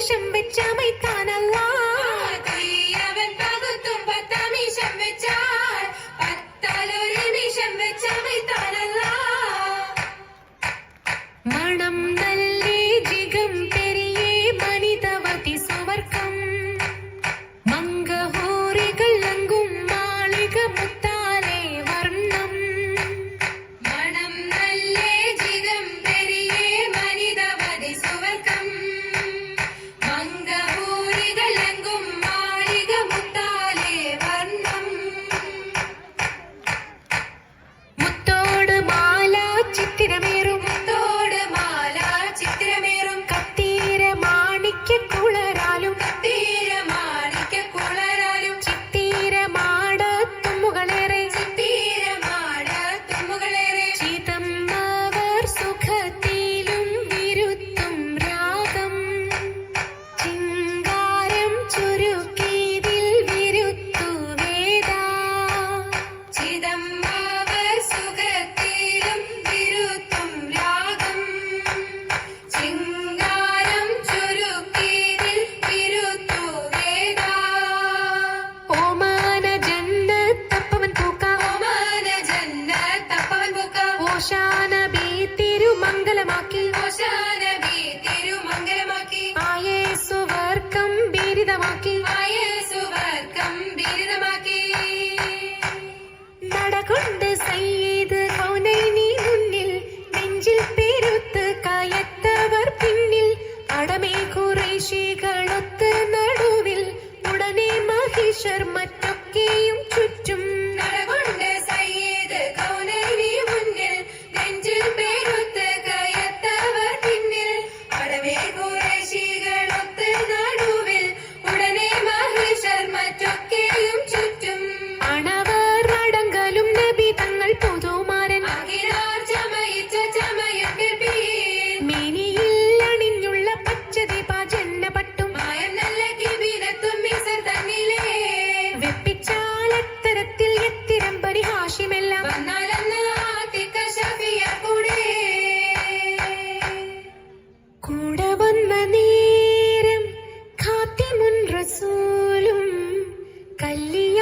നിമിഷം വെച്ചമൈത്താനല്ല അവൻ പകുത്തും പത്തമിഷം വെച്ചാൽ പത്താലൊരു നിമിഷം വെച്ചമൈത്താനല്ല മണം നല്ലേ ജിഗം പെരിയേ മനിതവതി സുവർക്കം മംഗഹോറികൾ ലങ്കും മാളിക മുത്താലേ വർണ്ണം മണം നല്ലേ ജിഗം പെരിയേ മനിതവതി സുവർക്കം മംഗഹോറികൾ ലങ്കും മാളിക മുത്താലേ വർണ്ണം മുത്തോട് മാല ചിത്തിരമേറും മുത്തോട് മാല ചിത്രമേറും കത്തീര മാണിക്യ കുളരാലും തീര മാണിക്ക കുളരാലും ചിത്തീര മാടത്തുമ്മുകളേറെ തീരമാട തുമ്മുകളേറെ ചിതം അവർ സുഖത്തിലും വിരുത്തും രാഗം ചിങ്കാരം ചുരുക്കിയതിൽ വിരുത്തു വേദ ചിദംബാവർ സുഖത്തിലും വിരുത്തും രാഗം ചിങ്കാരം ചുരുക്കിയതിൽ വിരുത്തു വേദ ഓമാന ജന്നത്തപ്പവൻ പൂക്ക ഓമാന ജന്നത്തപ്പവൻ പൂക്ക ഓശാന ബി തിരുമംഗലമാക്കി ഓശാനബി തിരുമംഗലമാക്കി ആയേസുവർക്കം ബിരുദമാക്കി ആയേസുവർക്കം ബിരുദമാക്കി നടകൊണ്ട് സയ്യിദ് കൗനൈനി മുന്നിൽ നെഞ്ചിൽ പെരുത്ത് കയത്തവർ പിന്നിൽ അടമേ ഖുറൈശികളൊത്ത് നടുവിൽ ഉടനെ മഹിഷർ മറ്റൊക്കെയും ചുറ്റും നടകൊണ്ട് സയ്യിദ് കൗനൈനി മുന്നിൽ നെഞ്ചിൽ പേരുത്ത് കയത്തവർ പിന്നിൽ അടവേ ഖുറൈശികളൊത്ത് നടുവിൽ ഉടനെ മഹിഷർ മറ്റൊക്കെയും ചുറ്റും അണവർ അടങ്കലും നബി തങ്ങൾ പുതുമാരൻ അഖിലാർ ചമയിച്ച ചമയത്തിൽപ്പീൻ മേനിയിൽ അണിഞ്ഞുള്ള പച്ചദീപ ജന്നപട്ടും മായം നല്ല കിബിനത്തും മിസർ തന്നിലേ വെപ്പിച്ചാലത്തരത്തിൽ എത്തിരം പരിഹാഷ്യമെല്ലാം വന്നാലെന്ന് ആത്തിക്ക ഷഫിയ കൂടെ കൂടെ വന്ന നേരം ഖാത്തിമുൻ റസൂലും കല്ലിയ